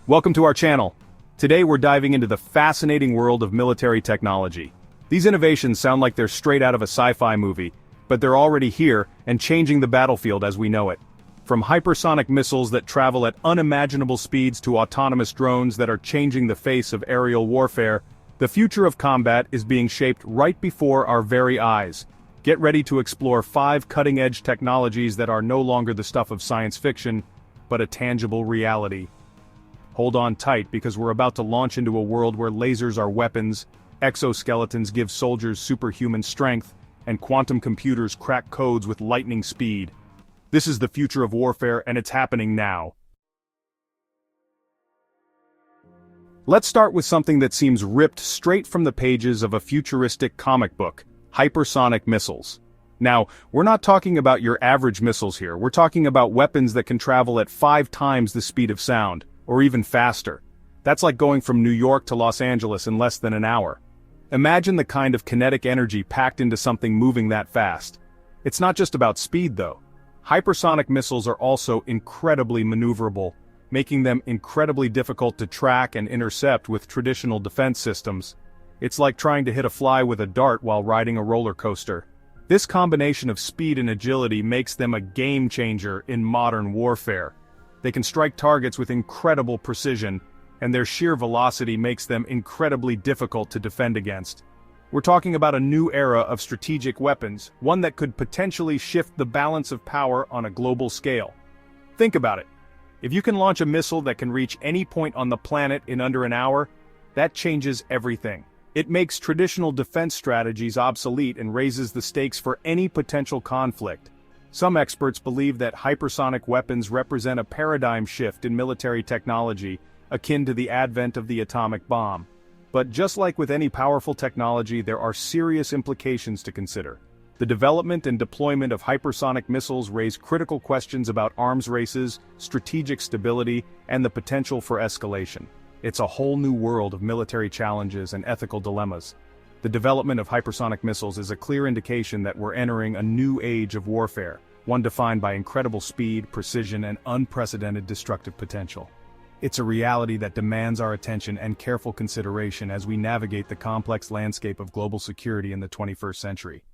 Welcome to our channel. Today we're diving into the fascinating world of military technology. These innovations sound like they're straight out of a sci-fi movie, but they're already here and changing the battlefield as we know it. From hypersonic missiles that travel at unimaginable speeds to autonomous drones that are changing the face of aerial warfare, the future of combat is being shaped right before our very eyes. Get ready to explore 5 cutting-edge technologies that are no longer the stuff of science fiction, but a tangible reality. Hold on tight because we're about to launch into a world where lasers are weapons, exoskeletons give soldiers superhuman strength, and quantum computers crack codes with lightning speed. This is the future of warfare, and it's happening now. Let's start with something that seems ripped straight from the pages of a futuristic comic book: hypersonic missiles. Now, we're not talking about your average missiles here. We're talking about weapons that can travel at 5 times the speed of sound, or even faster. That's like going from New York to Los Angeles in less than an hour. Imagine the kind of kinetic energy packed into something moving that fast. It's not just about speed, though. Hypersonic missiles are also incredibly maneuverable, making them incredibly difficult to track and intercept with traditional defense systems. It's like trying to hit a fly with a dart while riding a roller coaster. This combination of speed and agility makes them a game changer in modern warfare. They can strike targets with incredible precision, and their sheer velocity makes them incredibly difficult to defend against. We're talking about a new era of strategic weapons, one that could potentially shift the balance of power on a global scale. Think about it. If you can launch a missile that can reach any point on the planet in under an hour, that changes everything. It makes traditional defense strategies obsolete and raises the stakes for any potential conflict. Some experts believe that hypersonic weapons represent a paradigm shift in military technology, akin to the advent of the atomic bomb. But just like with any powerful technology, there are serious implications to consider. The development and deployment of hypersonic missiles raise critical questions about arms races, strategic stability, and the potential for escalation. It's a whole new world of military challenges and ethical dilemmas. The development of hypersonic missiles is a clear indication that we're entering a new age of warfare, one defined by incredible speed, precision, and unprecedented destructive potential. It's a reality that demands our attention and careful consideration as we navigate the complex landscape of global security in the 21st century.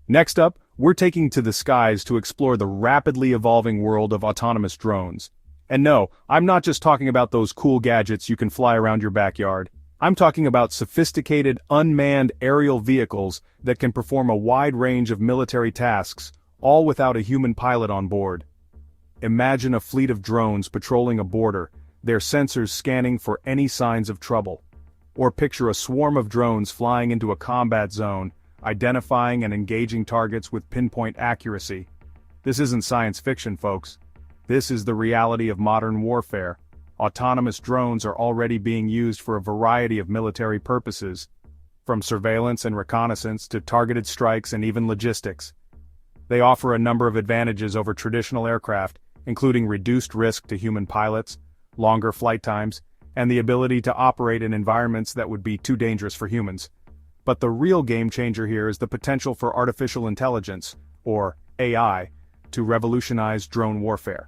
Next up, we're taking to the skies to explore the rapidly evolving world of autonomous drones. And no, I'm not just talking about those cool gadgets you can fly around your backyard. I'm talking about sophisticated, unmanned aerial vehicles that can perform a wide range of military tasks, all without a human pilot on board. Imagine a fleet of drones patrolling a border, their sensors scanning for any signs of trouble. Or picture a swarm of drones flying into a combat zone, identifying and engaging targets with pinpoint accuracy. This isn't science fiction, folks. This is the reality of modern warfare. Autonomous drones are already being used for a variety of military purposes, from surveillance and reconnaissance to targeted strikes and even logistics. They offer a number of advantages over traditional aircraft, including reduced risk to human pilots, longer flight times, and the ability to operate in environments that would be too dangerous for humans. But the real game changer here is the potential for artificial intelligence, or AI, to revolutionize drone warfare.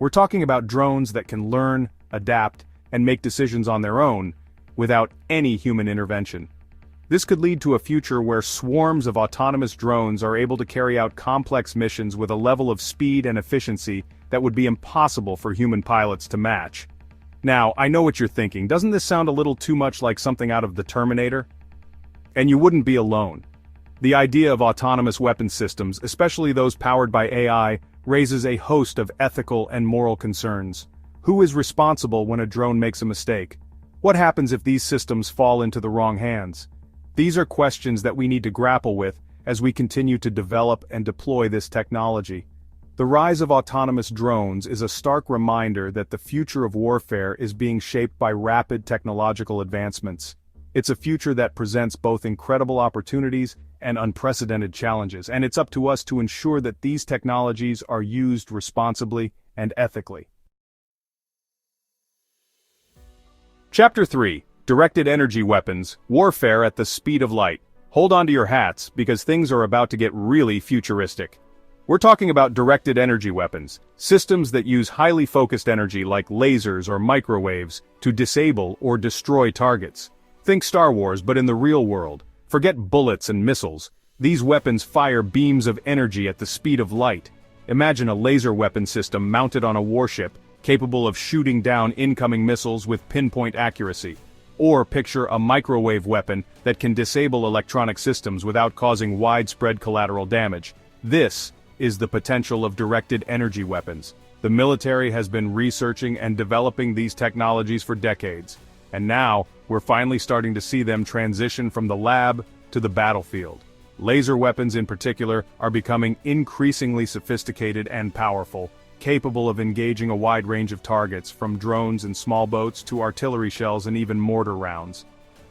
We're talking about drones that can learn, adapt, and make decisions on their own, without any human intervention. This could lead to a future where swarms of autonomous drones are able to carry out complex missions with a level of speed and efficiency that would be impossible for human pilots to match. Now, I know what you're thinking. Doesn't this sound a little too much like something out of the Terminator? And you wouldn't be alone. The idea of autonomous weapon systems, especially those powered by AI, raises a host of ethical and moral concerns. Who is responsible when a drone makes a mistake? What happens if these systems fall into the wrong hands? These are questions that we need to grapple with as we continue to develop and deploy this technology. The rise of autonomous drones is a stark reminder that the future of warfare is being shaped by rapid technological advancements. It's a future that presents both incredible opportunities and unprecedented challenges, and it's up to us to ensure that these technologies are used responsibly and ethically. Chapter 3: Directed Energy Weapons, Warfare at the Speed of Light. Hold on to your hats, because things are about to get really futuristic. We're talking about directed energy weapons, systems that use highly focused energy like lasers or microwaves to disable or destroy targets. Think Star Wars, but in the real world. Forget bullets and missiles. These weapons fire beams of energy at the speed of light. Imagine a laser weapon system mounted on a warship, capable of shooting down incoming missiles with pinpoint accuracy. Or picture a microwave weapon that can disable electronic systems without causing widespread collateral damage. This is the potential of directed energy weapons. The military has been researching and developing these technologies for decades. And now, we're finally starting to see them transition from the lab to the battlefield. Laser weapons in particular are becoming increasingly sophisticated and powerful, capable of engaging a wide range of targets, from drones and small boats to artillery shells and even mortar rounds.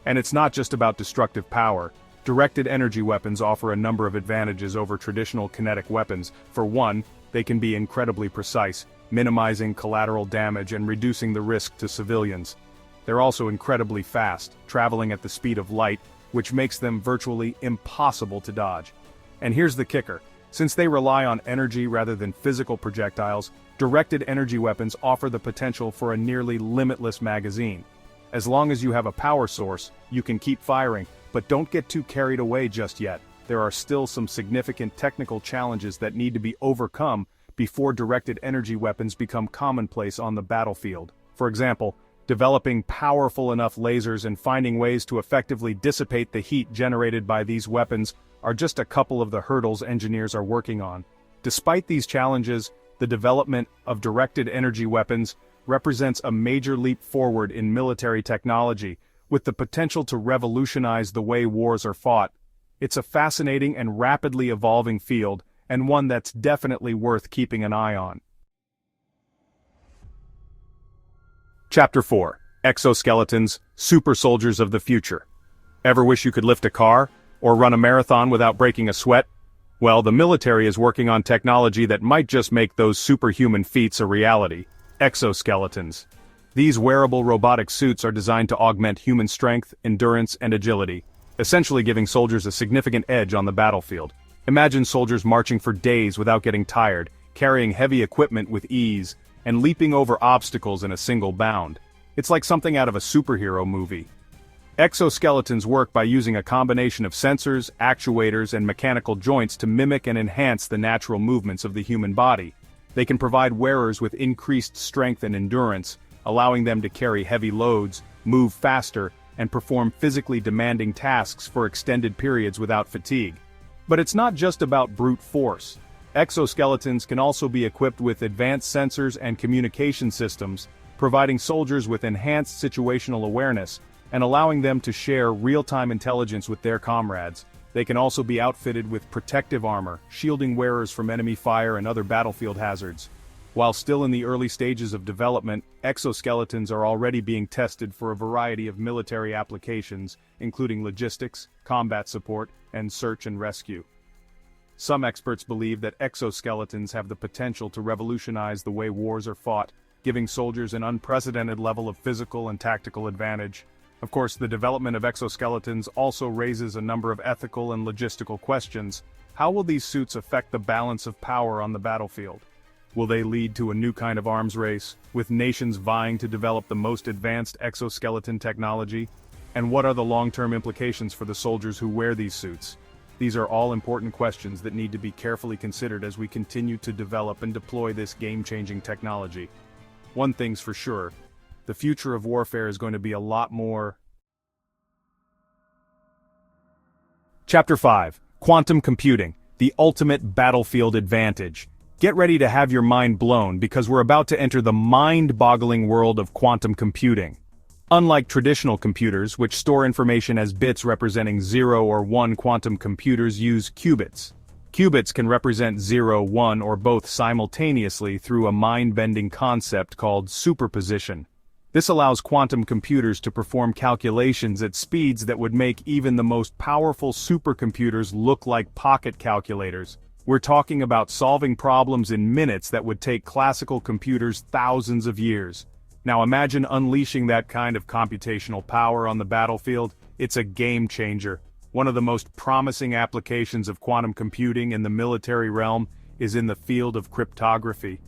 And it's not just about destructive power. Directed energy weapons offer a number of advantages over traditional kinetic weapons. For one, they can be incredibly precise, minimizing collateral damage and reducing the risk to civilians. They're also incredibly fast, traveling at the speed of light, which makes them virtually impossible to dodge. And here's the kicker. Since they rely on energy rather than physical projectiles, directed energy weapons offer the potential for a nearly limitless magazine. As long as you have a power source, you can keep firing, but don't get too carried away just yet. There are still some significant technical challenges that need to be overcome before directed energy weapons become commonplace on the battlefield. For example, developing powerful enough lasers and finding ways to effectively dissipate the heat generated by these weapons are just a couple of the hurdles engineers are working on. Despite these challenges, the development of directed energy weapons represents a major leap forward in military technology, with the potential to revolutionize the way wars are fought. It's a fascinating and rapidly evolving field, and one that's definitely worth keeping an eye on. Chapter 4. Exoskeletons, Super Soldiers of the Future. Ever wish you could lift a car, or run a marathon without breaking a sweat? Well, the military is working on technology that might just make those superhuman feats a reality. Exoskeletons. These wearable robotic suits are designed to augment human strength, endurance, and agility, essentially giving soldiers a significant edge on the battlefield. Imagine soldiers marching for days without getting tired, carrying heavy equipment with ease, and leaping over obstacles in a single bound. It's like something out of a superhero movie. Exoskeletons work by using a combination of sensors, actuators, and mechanical joints to mimic and enhance the natural movements of the human body. They can provide wearers with increased strength and endurance, allowing them to carry heavy loads, move faster, and perform physically demanding tasks for extended periods without fatigue. But it's not just about brute force. Exoskeletons can also be equipped with advanced sensors and communication systems, providing soldiers with enhanced situational awareness and allowing them to share real-time intelligence with their comrades. They can also be outfitted with protective armor, shielding wearers from enemy fire and other battlefield hazards. While still in the early stages of development, exoskeletons are already being tested for a variety of military applications, including logistics, combat support, and search and rescue. Some experts believe that exoskeletons have the potential to revolutionize the way wars are fought, giving soldiers an unprecedented level of physical and tactical advantage. Of course, the development of exoskeletons also raises a number of ethical and logistical questions. How will these suits affect the balance of power on the battlefield? Will they lead to a new kind of arms race, with nations vying to develop the most advanced exoskeleton technology? And what are the long-term implications for the soldiers who wear these suits? These are all important questions that need to be carefully considered as we continue to develop and deploy this game-changing technology. One thing's for sure, the future of warfare is going to be a lot more. Chapter 5. Quantum Computing, the Ultimate Battlefield Advantage. Get ready to have your mind blown because we're about to enter the mind-boggling world of quantum computing. Unlike traditional computers, which store information as bits representing 0 or 1, quantum computers use qubits. Qubits can represent 0, 1, or both simultaneously through a mind-bending concept called superposition. This allows quantum computers to perform calculations at speeds that would make even the most powerful supercomputers look like pocket calculators. We're talking about solving problems in minutes that would take classical computers thousands of years. Now imagine unleashing that kind of computational power on the battlefield. It's a game changer. One of the most promising applications of quantum computing in the military realm is in the field of cryptography.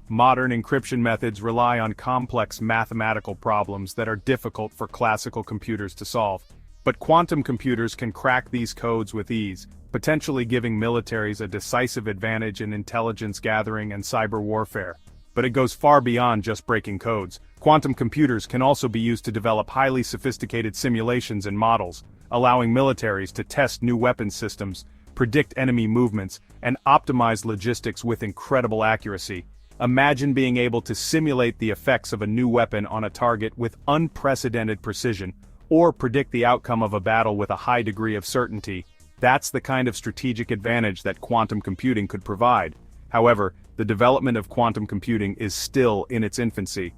Modern encryption methods rely on complex mathematical problems that are difficult for classical computers to solve. But quantum computers can crack these codes with ease, potentially giving militaries a decisive advantage in intelligence gathering and cyber warfare. But it goes far beyond just breaking codes. Quantum computers can also be used to develop highly sophisticated simulations and models, allowing militaries to test new weapons systems, predict enemy movements, and optimize logistics with incredible accuracy. Imagine being able to simulate the effects of a new weapon on a target with unprecedented precision, or predict the outcome of a battle with a high degree of certainty. That's the kind of strategic advantage that quantum computing could provide. However, the development of quantum computing is still in its infancy.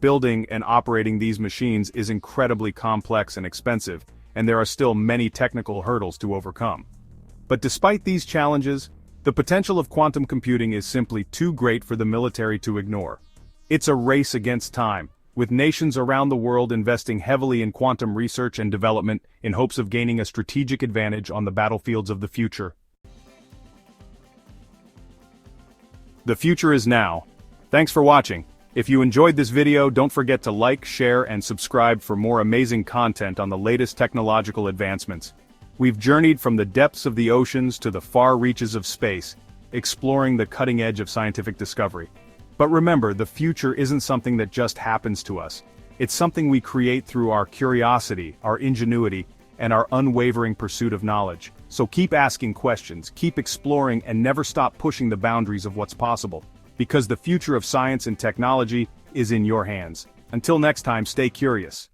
Building and operating these machines is incredibly complex and expensive, and there are still many technical hurdles to overcome. But despite these challenges, the potential of quantum computing is simply too great for the military to ignore. It's a race against time, with nations around the world investing heavily in quantum research and development in hopes of gaining a strategic advantage on the battlefields of the future. The future is now. Thanks for watching. If you enjoyed this video, don't forget to like, share, and subscribe for more amazing content on the latest technological advancements. We've journeyed from the depths of the oceans to the far reaches of space, exploring the cutting edge of scientific discovery. But remember, the future isn't something that just happens to us. It's something we create through our curiosity, our ingenuity, and our unwavering pursuit of knowledge. So keep asking questions, keep exploring, and never stop pushing the boundaries of what's possible. Because the future of science and technology is in your hands. Until next time, stay curious.